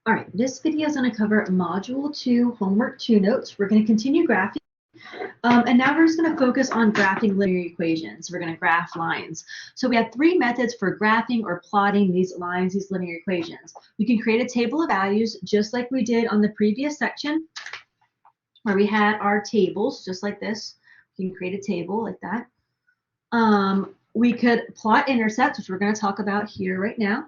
All right, this video is going to cover Module 2, Homework 2 notes. We're going to continue graphing, and now we're just going to focus on graphing linear equations. We're going to graph lines. So we have three methods for graphing or plotting these lines, these linear equations. We can create a table of values, just like we did on the previous section, where we had our tables, just like this. We can create a table like that. We could plot intercepts, which we're going to talk about here right now.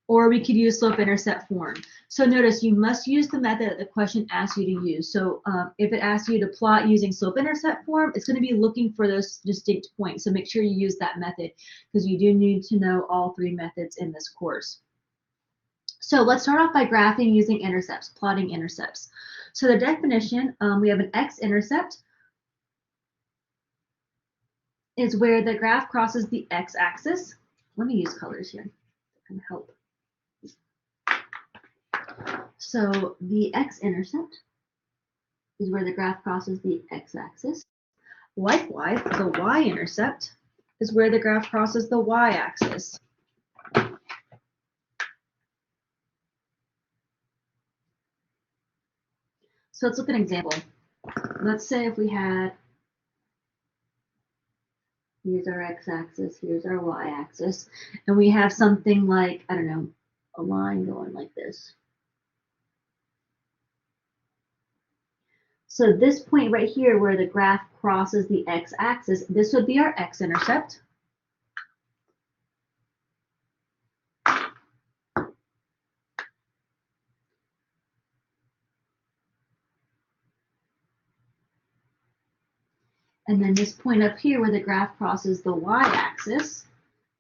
Or we could use slope-intercept form. So notice you must use the method that the question asks you to use. So if it asks you to plot using slope-intercept form, it's going to be looking for those distinct points. So make sure you use that method because you do need to know all three methods in this course. So let's start off by graphing using intercepts, plotting intercepts. So the definition, we have an x-intercept is where the graph crosses the x-axis. Let me use colors here to kind of help. So the x-intercept is where the graph crosses the x-axis. Likewise, the y-intercept is where the graph crosses the y-axis. So let's look at an example. Let's say if we had, here's our x-axis, here's our y-axis, and we have something like, I don't know, a line going like this. So this point right here where the graph crosses the x-axis, this would be our x-intercept. And then this point up here where the graph crosses the y-axis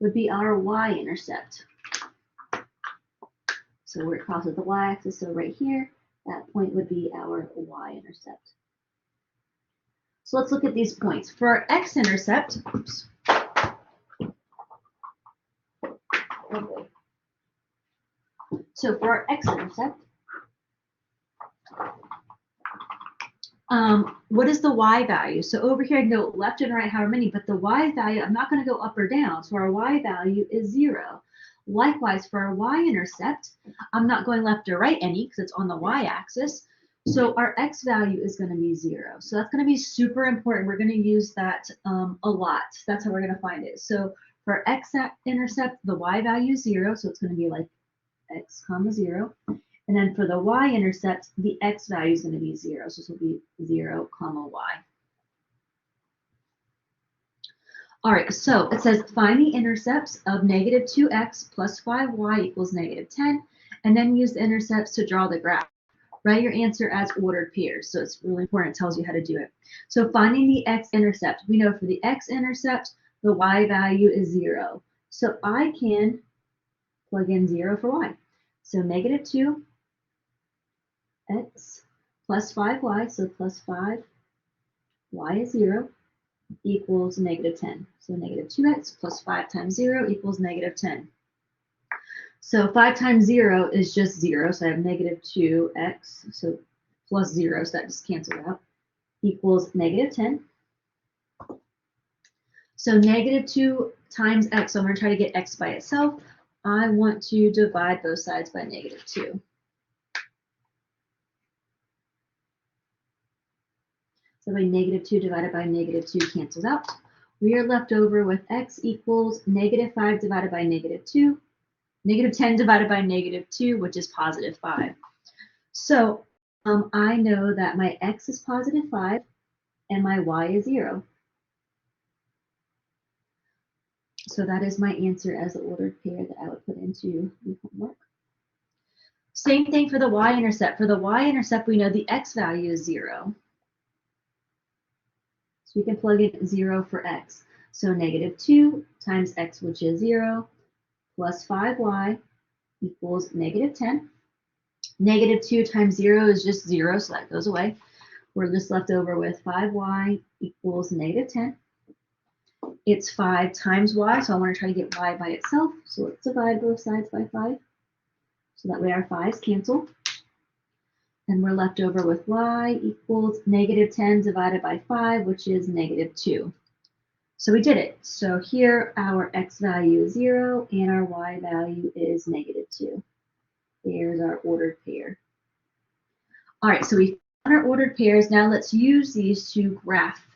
would be our y-intercept. So where it crosses the y-axis, so right here, that point would be our y-intercept. So let's look at these points. For our x-intercept, oops. Okay. So for our x-intercept, what is the y value? So over here I can go left and right however many, but the y value, I'm not going to go up or down. So our y value is 0. Likewise, for our y-intercept, I'm not going left or right any because it's on the y-axis. So our x value is going to be 0. So that's going to be super important. We're going to use that a lot. That's how we're going to find it. So for x-intercept, the y value is 0. So it's going to be like x comma 0. And then for the y-intercept, the x value is going to be 0. So this will be 0 comma y. All right, so it says find the intercepts of negative 2x plus 5y equals negative 10, and then use the intercepts to draw the graph. Write your answer as ordered pairs. So it's really important. It tells you how to do it. So finding the x-intercept. We know for the x-intercept, the y value is 0. So I can plug in 0 for y. So negative 2x plus 5y, so plus 5, y is 0, equals negative 10. So negative 2x plus 5 times 0 equals negative 10. So 5 times 0 is just 0, so I have negative 2x, so plus 0, so that just cancels out, equals negative 10. So negative 2 times x, so I'm going to try to get x by itself. I want to divide both sides by negative 2. So by negative 2 divided by negative 2 cancels out. We are left over with x equals negative 5 divided by negative 2. Negative 10 divided by negative 2, which is positive 5. So I know that my x is positive 5 and my y is 0. So that is my answer as the ordered pair that I would put into the homework. Same thing for the y-intercept. For the y-intercept, we know the x value is 0. So we can plug in 0 for x. So negative 2 times x, which is 0, plus 5y equals negative 10. Negative 2 times 0 is just 0, so that goes away. We're just left over with 5y equals negative 10. It's 5 times y, so I want to try to get y by itself. So let's divide both sides by 5. So that way our 5's cancel. And we're left over with y equals negative 10 divided by 5, which is negative 2. So we did it. So here our x value is 0 and our y value is negative 2. There's our ordered pair. All right, so we found our ordered pairs. Now let's use these to graph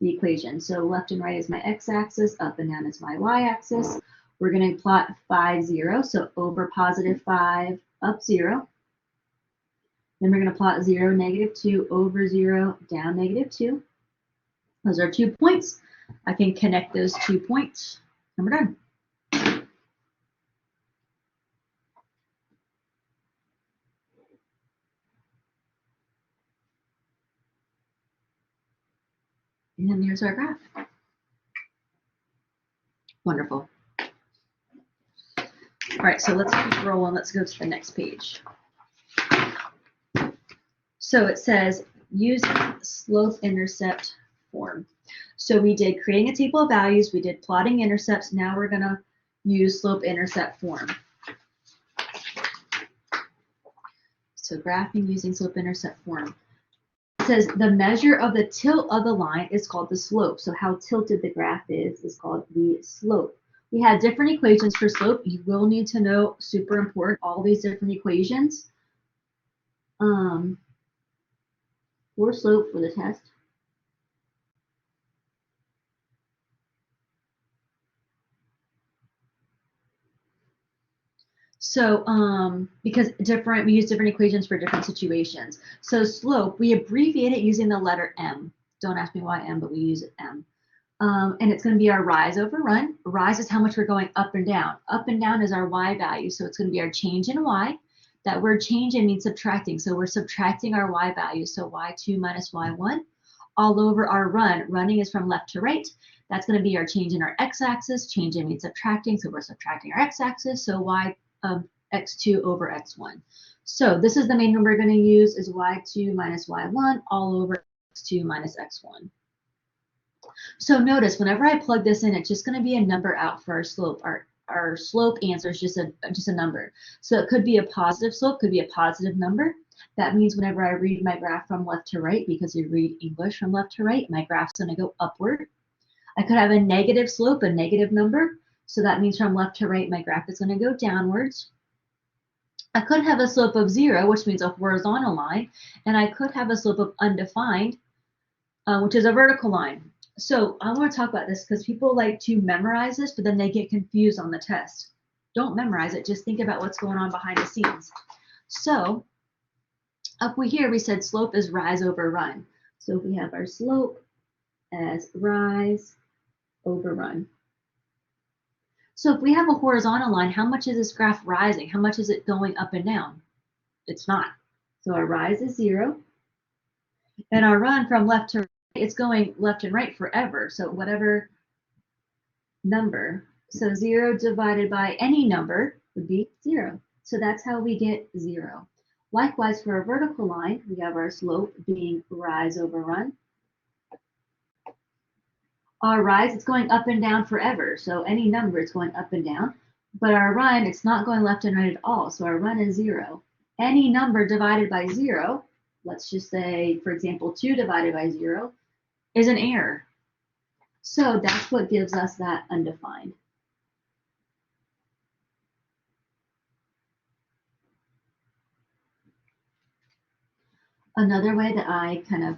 the equation. So left and right is my x-axis, up and down is my y-axis. We're going to plot 5, 0, so over positive 5, up 0. Then we're going to plot 0, negative 2, over 0, down negative 2. Those are 2 points. I can connect those 2 points, and we're done. And then there's our graph. Wonderful. All right, so let's keep rolling. Let's go to the next page. So it says using slope-intercept form. So we did creating a table of values. We did plotting intercepts. Now we're going to use slope-intercept form. So graphing using slope-intercept form. It says the measure of the tilt of the line is called the slope. So how tilted the graph is called the slope. We had different equations for slope. You will need to know, super important, all these different equations for slope for the test. So because we use different equations for different situations. So slope, we abbreviate it using the letter M. Don't ask me why M, but we use M. And it's going to be our rise over run. Rise is how much we're going up and down. Up and down is our Y value. So it's going to be our change in Y. That word change in means subtracting. So we're subtracting our Y value. So Y2 minus Y1 all over our run. Running is from left to right. That's going to be our change in our x-axis. Change in means subtracting. So we're subtracting our x-axis. So x2 over x1. So this is the main number we're going to use is y2 minus y1 all over x2 minus x1. So notice whenever I plug this in, it's just going to be a number out for our slope. Our slope answer is just a number. So it could be a positive slope, could be a positive number. That means whenever I read my graph from left to right, because we read English from left to right, my graph's going to go upward. I could have a negative slope, a negative number. So that means from left to right, my graph is going to go downwards. I could have a slope of 0, which means a horizontal line, and I could have a slope of undefined, which is a vertical line. So I want to talk about this because people like to memorize this, but then they get confused on the test. Don't memorize it, just think about what's going on behind the scenes. So up here we said slope is rise over run. So we have our slope as rise over run. So if we have a horizontal line, how much is this graph rising? How much is it going up and down? It's not. So our rise is 0. And our run from left to right, it's going left and right forever. So whatever number. So 0 divided by any number would be 0. So that's how we get 0. Likewise, for a vertical line, we have our slope being rise over run. Our rise, it's going up and down forever. So any number, it's going up and down. But our run, it's not going left and right at all. So our run is 0. Any number divided by 0, let's just say, for example, 2 divided by 0, is an error. So that's what gives us that undefined. Another way that I kind of,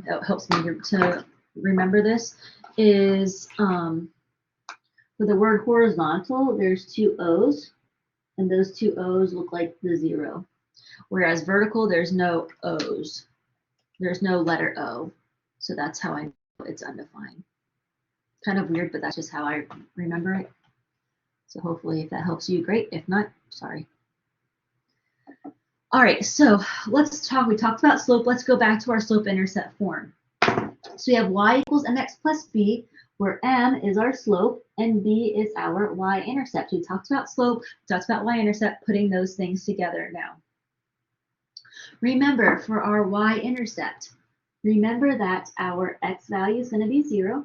it helps me to remember this is for the word horizontal, there's 2 O's, and those 2 O's look like the 0. Whereas vertical, there's no O's. There's no letter O. So that's how I know it's undefined. Kind of weird, but that's just how I remember it. So hopefully if that helps you, great. If not, sorry. All right, so we talked about slope. Let's go back to our slope-intercept form. So we have y equals mx plus b, where m is our slope and b is our y-intercept. We talked about slope, we talked about y-intercept, putting those things together now. Remember, for our y-intercept, remember that our x value is going to be 0.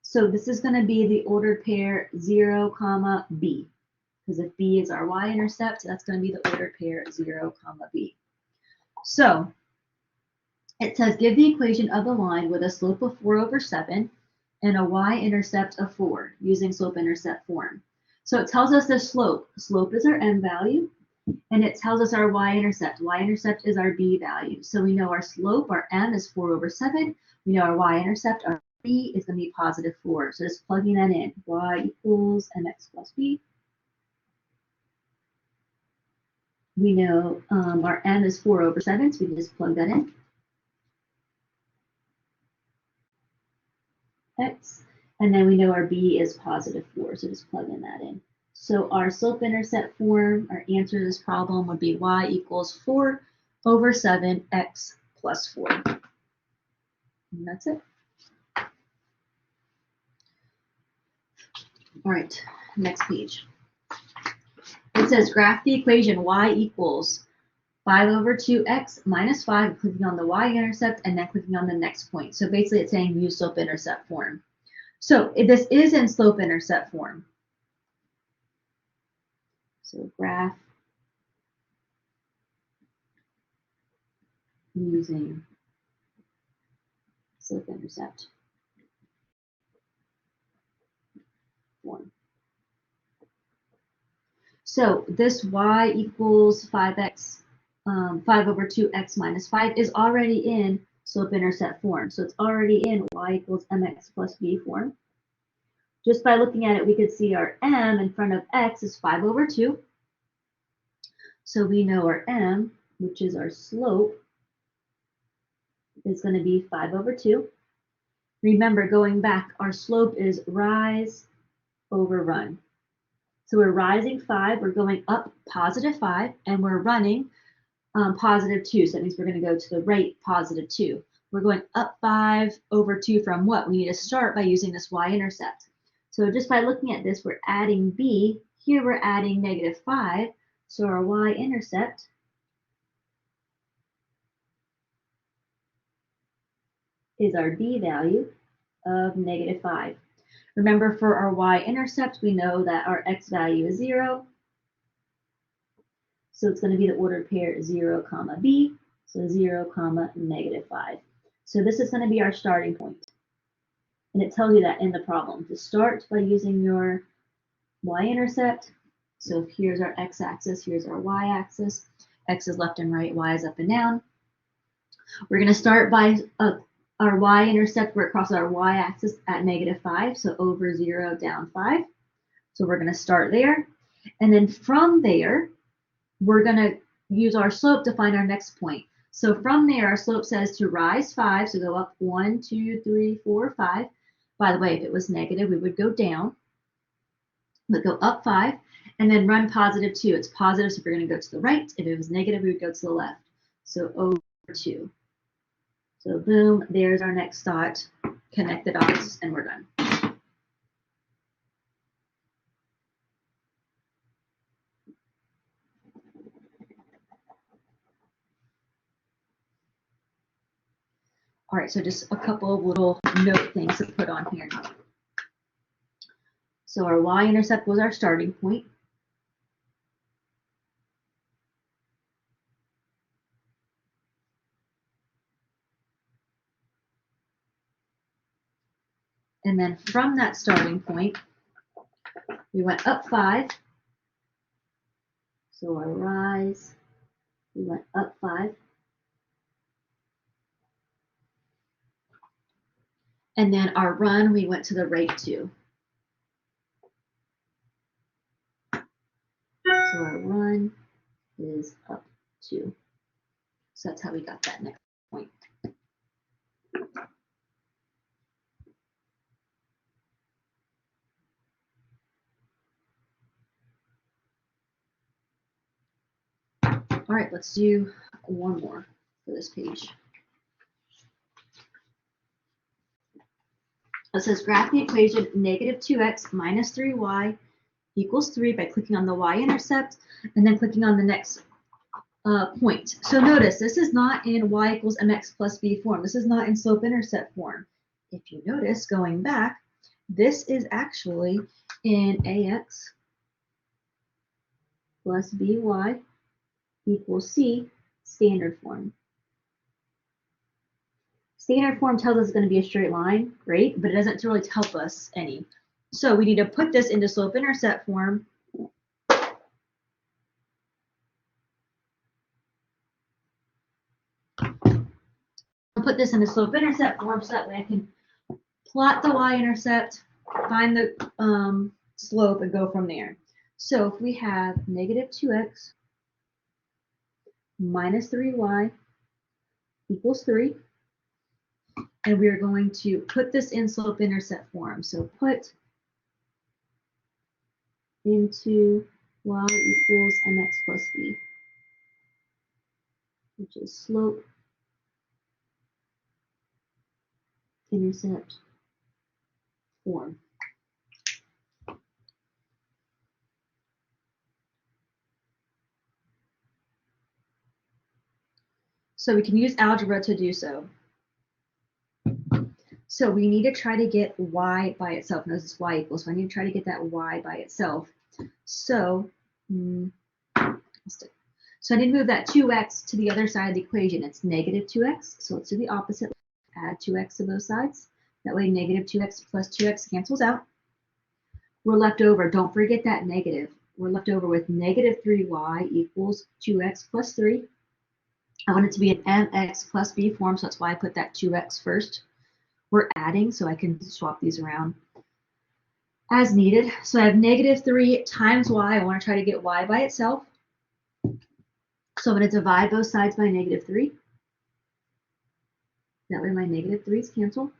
So this is going to be the ordered pair 0, comma b. Because if b is our y-intercept, that's going to be the ordered pair 0, comma b. So it says give the equation of the line with a slope of 4 over 7 and a y-intercept of 4 using slope-intercept form. So it tells us the slope. Slope is our m value. And it tells us our y-intercept. Y-intercept is our b value. So we know our slope, our m, is 4/7. We know our y-intercept, our b, is going to be +4. So just plugging that in. Y equals mx plus b. We know our m is 4/7, so we can just plug that in. X. And then we know our b is +4, so just plug in that in. So our slope-intercept form, our answer to this problem would be y equals 4/7 x plus 4. And that's it. All right, next page. It says graph the equation y equals 5/2x minus 5, clicking on the y-intercept and then clicking on the next point. So basically it's saying use slope-intercept form. So this is in slope-intercept form. So graph using slope-intercept form. So this y equals 5/2x minus 5 is already in slope-intercept form. So it's already in y equals mx plus b form. Just by looking at it, we could see our m in front of x is 5/2. So we know our m, which is our slope, is going to be 5/2. Remember, going back, our slope is rise over run. So we're rising 5, we're going up +5, and we're running +2. So that means we're going to go to the right +2. We're going up 5/2 from what? We need to start by using this y-intercept. So just by looking at this, we're adding b. Here we're adding -5. So our y-intercept is our b value of -5. Remember, for our y-intercept, we know that our x value is 0. So it's going to be the ordered pair 0, b. So 0, -5. So this is going to be our starting point. And it tells you that in the problem. To start by using your y-intercept. So here's our x-axis, here's our y-axis. X is left and right, y is up and down. We're going to start by our y-intercept, where it crosses our y-axis at -5, so over 0, down 5. So we're going to start there. And then from there, we're going to use our slope to find our next point. So from there, our slope says to rise 5, so go up 1, 2, 3, 4, 5. By the way, if it was negative, we would go down, but go up 5, and then run +2. It's positive, so we're going to go to the right. If it was negative, we would go to the left. So over 2. So boom, there's our next dot. Connect the dots, and we're done. All right, so just a couple of little note things to put on here. So our y-intercept was our starting point. And then from that starting point, we went up 5. So our rise, we went up 5. And then our run, we went to the right 2. So our run is up 2. So that's how we got that next point. All right, let's do one more for this page. It says graph the equation -2x minus 3y equals 3 by clicking on the y-intercept and then clicking on the next point. So notice this is not in y equals mx plus b form. This is not in slope-intercept form. If you notice, going back, this is actually in ax plus by equals c standard form. Standard form tells us it's going to be a straight line, great, but it doesn't really help us any. So we need to put this into slope-intercept form put this in the slope-intercept form so that way I can plot the y-intercept, find the slope, and go from there. So if we have negative 2x minus 3y equals 3, and we are going to put this in slope-intercept form. So put into y equals mx plus b, which is slope-intercept form. So we can use algebra to do so. So we need to try to get y by itself. Notice it's y equals, so I need to try to get that y by itself. So, I need to move that 2x to the other side of the equation. It's negative 2x, so let's do the opposite. Add 2x to both sides. That way negative 2x plus 2x cancels out. We're left over, don't forget that negative. We're left over with negative 3y equals 2x plus 3. I want it to be an mx plus b form, so that's why I put that 2x first. We're adding, so I can swap these around as needed. So I have negative 3 times y. I want to try to get y by itself. So I'm going to divide both sides by negative 3. That way my negative 3's cancel.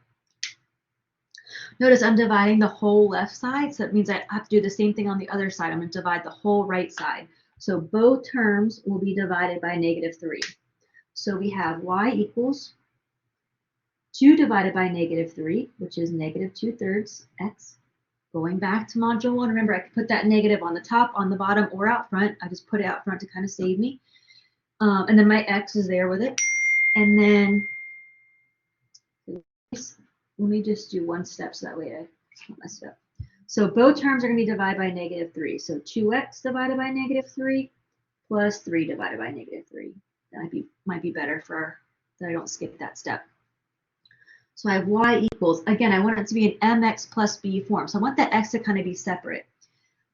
Notice I'm dividing the whole left side, so that means I have to do the same thing on the other side. I'm going to divide the whole right side. So both terms will be divided by negative 3. So we have y equals 2 divided by negative 3, which is negative 2/3 x. Going back to module 1, remember I could put that negative on the top, on the bottom, or out front. I just put it out front to kind of save me. And then my x is there with it. And then let me just do one step so that way I don't mess it up. So both terms are going to be divided by negative 3. So 2x divided by negative 3 plus 3 divided by negative 3. That might be better for that I don't skip that step. So I have y equals, again, I want it to be an mx plus b form. So I want that x to kind of be separate.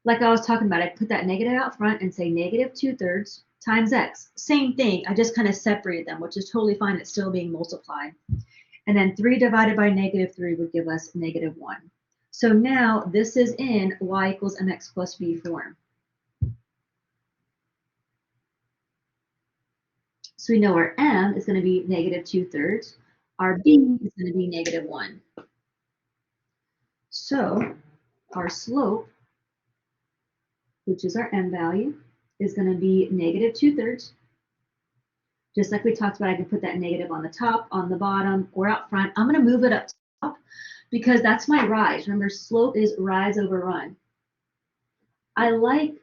Like I was talking about, I put that negative out front and say negative 2/3 times x. Same thing, I just kind of separated them, which is totally fine. It's still being multiplied. And then 3 divided by negative 3 would give us negative 1. So now this is in y equals mx plus b form. So we know our m is going to be negative 2/3. Our b is going to be negative 1. So our slope, which is our m value, is going to be negative 2/3. Just like we talked about, I can put that negative on the top, on the bottom, or out front. I'm going to move it up top because that's my rise. Remember, slope is rise over run. I like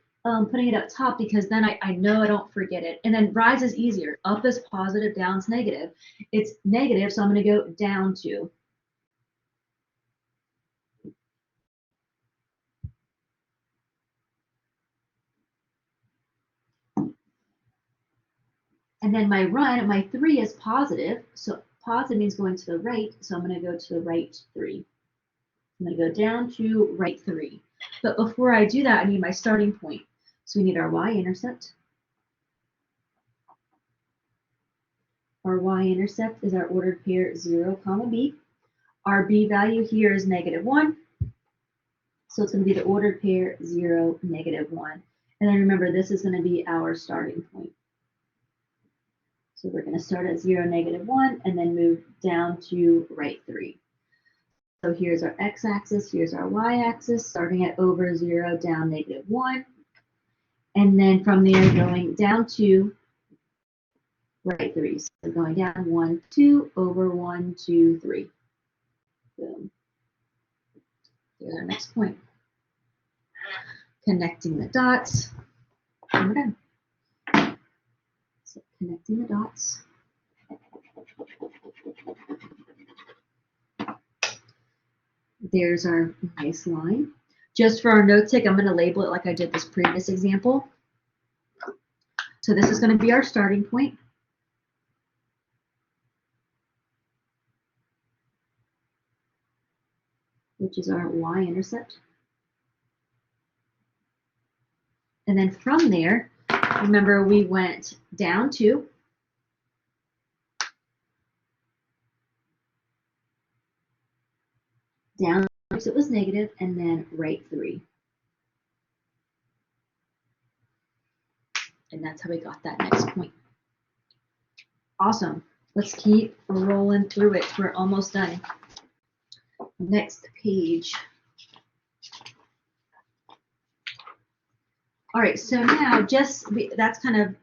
putting it up top because then I know I don't forget it. And then rise is easier. Up is positive, down is negative. It's negative, so I'm going to go down 2. And then my run, my 3 is positive. So positive means going to the right. So I'm going to go to the right 3. I'm going to go down to right 3. But before I do that, I need my starting point. So we need our y-intercept. Our y-intercept is our ordered pair 0, b. Our b value here is negative 1. So it's going to be the ordered pair 0, negative 1. And then remember, this is going to be our starting point. So we're going to start at 0, negative 1, and then move down to right 3. So here's our x-axis, here's our y-axis, starting at over 0, down negative 1. And then from there, going down to right 3. So going down 1, 2, over 1, 2, 3. Boom. Here's our next point. Connecting the dots. And we're done. So connecting the dots. There's our nice line. Just for our note take, I'm going to label it like I did this previous example. So this is going to be our starting point. Which is our y-intercept. And then from there, remember we went down 2. down 6 it was negative, and then right 3. And that's how we got that next point. Awesome. Let's keep rolling through it. We're almost done. Next page. All right, so now that's kind of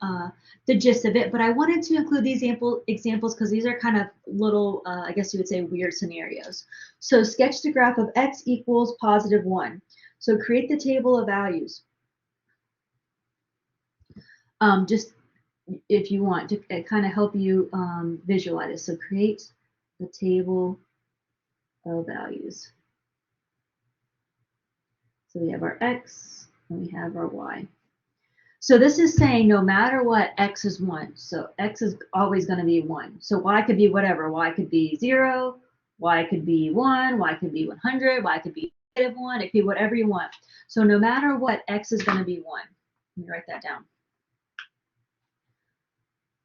the gist of it, but I wanted to include these examples because these are kind of little, I guess you would say, weird scenarios. So sketch the graph of x equals +1. So create the table of values. Just if you want to kind of help you visualize it. So create the table of values. So we have our x and we have our y. So this is saying no matter what, x is 1. So x is always going to be 1. So y could be whatever. Y could be 0, y could be 1, y could be 100, y could be -1. It could be whatever you want. So no matter what, x is going to be 1. Let me write that down.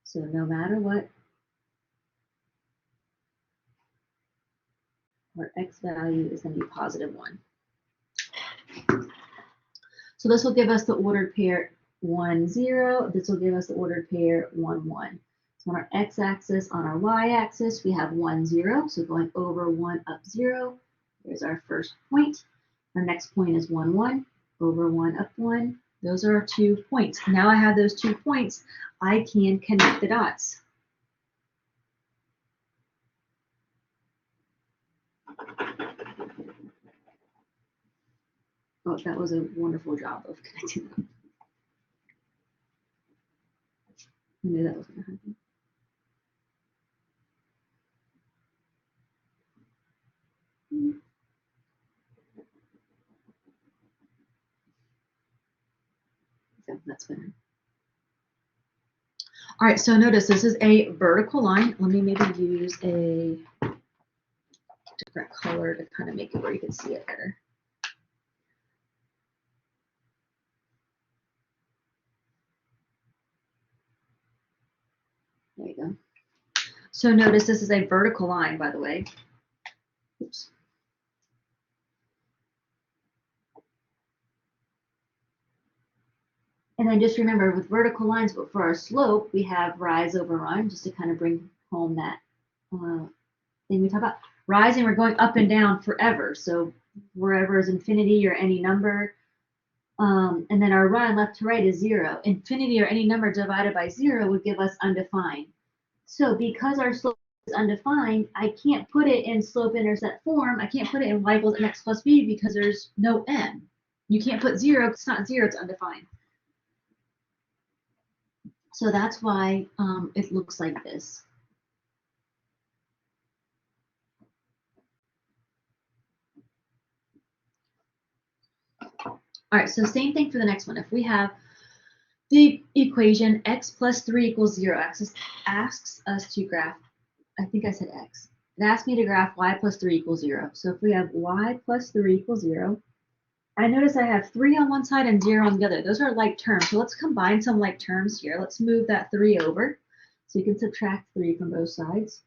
So no matter what, our x value is going to be +1. So this will give us the ordered pair 1, 0. This will give us the ordered pair 1, 1. So on our x-axis, on our y-axis, we have 1, 0. So going over 1, up 0. There's our first point. Our next point is 1, 1. Over 1, up 1. Those are our 2 points. Now I have those 2 points. I can connect the dots. Oh, that was a wonderful job of connecting them. I knew that was going to happen. So that's better. All right, so notice this is a vertical line. Let me maybe use a different color to kind of make it where you can see it better. There you go. So notice this is a vertical line, by the way. Oops. And then just remember with vertical lines, but for our slope, we have rise over run, just to kind of bring home that thing we talk about. Rising, we're going up and down forever. So wherever is infinity or any number. And then our run left to right is 0. Infinity or any number divided by 0 would give us undefined. So because our slope is undefined, I can't put it in slope-intercept form. I can't put it in y equals mx plus b because there's no m. You can't put 0, it's not 0, it's undefined. So that's why it looks like this. All right, so same thing for the next one. If we have the equation x plus 3 equals 0, asks us to graph, I think I said x. It asks me to graph y plus 3 equals 0. So if we have y plus 3 equals 0, I notice I have 3 on one side and 0 on the other. Those are like terms. So let's combine some like terms here. Let's move that 3 over. So you can subtract 3 from both sides.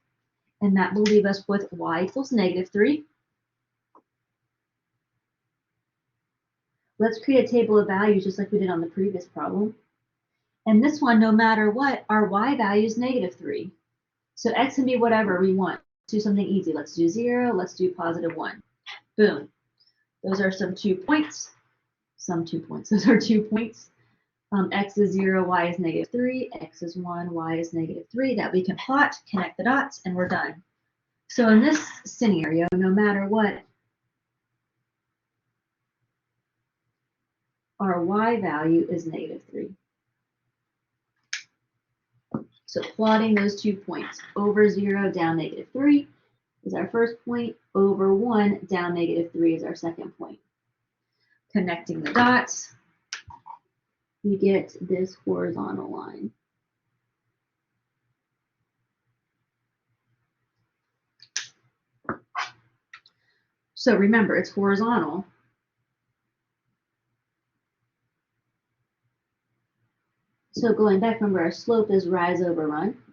And that will leave us with y equals -3. Let's create a table of values just like we did on the previous problem. And this one, no matter what, our y value is -3. So x can be whatever we want. Let's do something easy. Let's do 0. Let's do +1. Boom. Those are some 2 points. Those are 2 points. X is 0, y is -3, x is 1, y is -3. That we can plot, connect the dots, and we're done. So in this scenario, no matter what, our y value is -3. So plotting those 2 points, over 0, down -3 is our first point, over 1, down -3 is our second point. Connecting the dots, you get this horizontal line. So remember, it's horizontal. So going back, remember our slope is rise over run.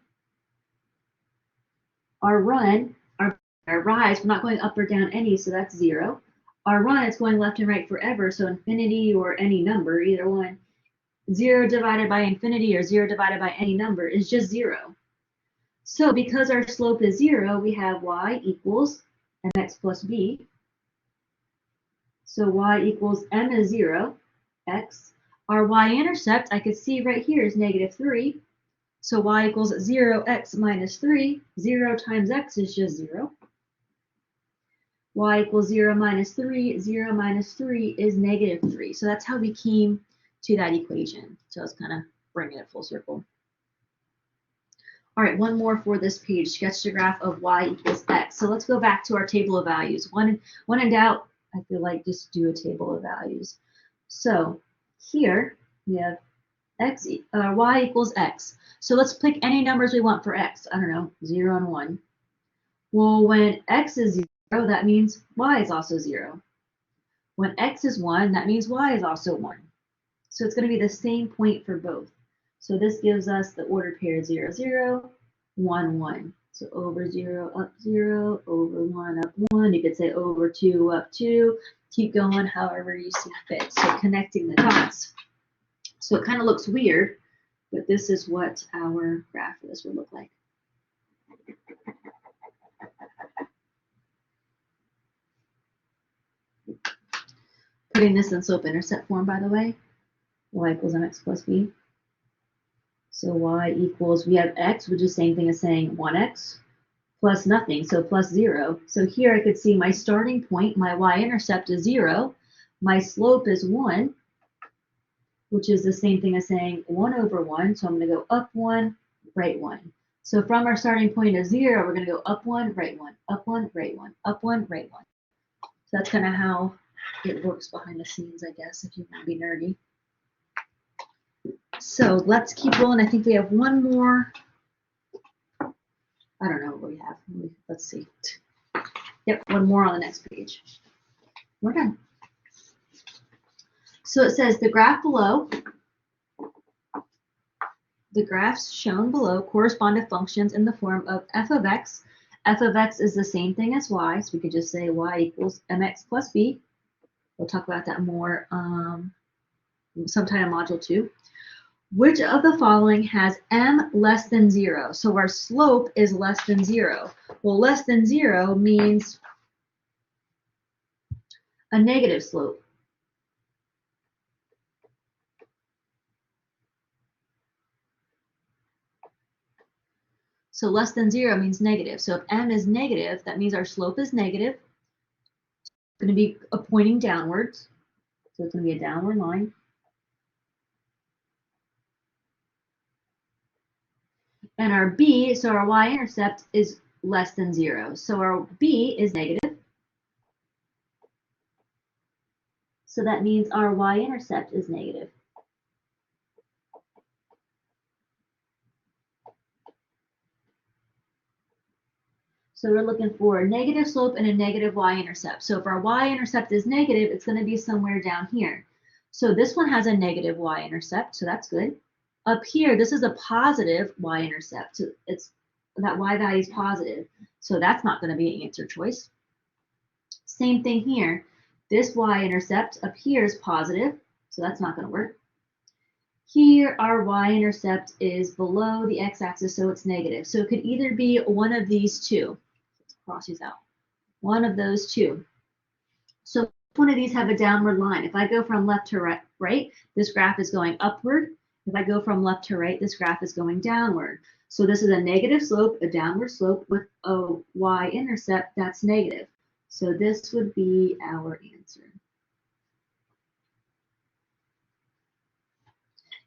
Our run, our Our rise, we're not going up or down any, so that's 0. Our run, it's going left and right forever, so infinity or any number, either one. 0 divided by infinity or 0 divided by any number is just 0. So because our slope is 0, we have y equals mx plus b. So y equals m is 0, x. Our y-intercept, I could see right here, is -3. So y equals 0x minus 3. 0 times x is just 0. Y equals 0 minus 3. 0 minus 3 is -3. So that's how we came to that equation. So let's kind of bring it full circle. All right, one more for this page. Sketch the graph of y equals x. So let's go back to our table of values. When in doubt, I feel like just do a table of values. So here we have x, y equals x. So let's pick any numbers we want for x. I don't know, 0 and 1. Well, when x is 0, that means y is also 0. When x is 1, that means y is also 1. So it's going to be the same point for both. So this gives us the ordered pair 0, 0, 1, 1. So over 0, up 0, over 1, up 1. You could say over 2, up 2. Keep going however you see fit. So connecting the dots. So it kind of looks weird, but this is what our graph for this would look like. Putting this in slope-intercept form, by the way. Y equals mx plus b. So y equals, we have x, which is the same thing as saying 1x, plus nothing, so plus 0. So here I could see my starting point, my y-intercept is 0. My slope is 1, which is the same thing as saying 1 over 1. So I'm going to go up 1, right 1. So from our starting point of 0, we're going to go up 1, right 1, up 1, right 1, up 1, right 1. So that's kind of how it works behind the scenes, I guess, if you want to be nerdy. So let's keep rolling. I think we have one more. I don't know what we have. Let's see. Yep, one more on the next page. We're done. So it says the graph below, the graphs shown below correspond to functions in the form of f of x. F of x is the same thing as y, so we could just say y equals mx plus b. We'll talk about that more sometime in module 2. Which of the following has m less than 0? So our slope is less than 0. Well, less than 0 means a negative slope. So less than 0 means negative. So if m is negative, that means our slope is negative. It's going to be pointing downwards. So it's going to be a downward line. And our b, so our y-intercept is less than 0. So our b is negative. So that means our y-intercept is negative. So we're looking for a negative slope and a negative y-intercept. So if our y-intercept is negative, it's going to be somewhere down here. So this one has a negative y-intercept, so that's good. Up here, this is a positive y-intercept. So it's that y value is positive. So that's not going to be an answer choice. Same thing here. This y-intercept up here is positive, so that's not going to work. Here, our y-intercept is below the x-axis, so it's negative. So it could either be one of these two. Let's cross these out. One of those two. So if one of these have a downward line. If I go from left to right, this graph is going upward. If I go from left to right, this graph is going downward. So this is a negative slope, a downward slope with a y-intercept that's negative. So this would be our answer.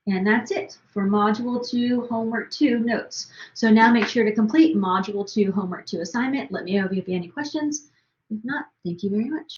And that's it for Module 2, Homework 2 notes. So now make sure to complete Module 2, Homework 2 assignment. Let me know if you have any questions. If not, thank you very much.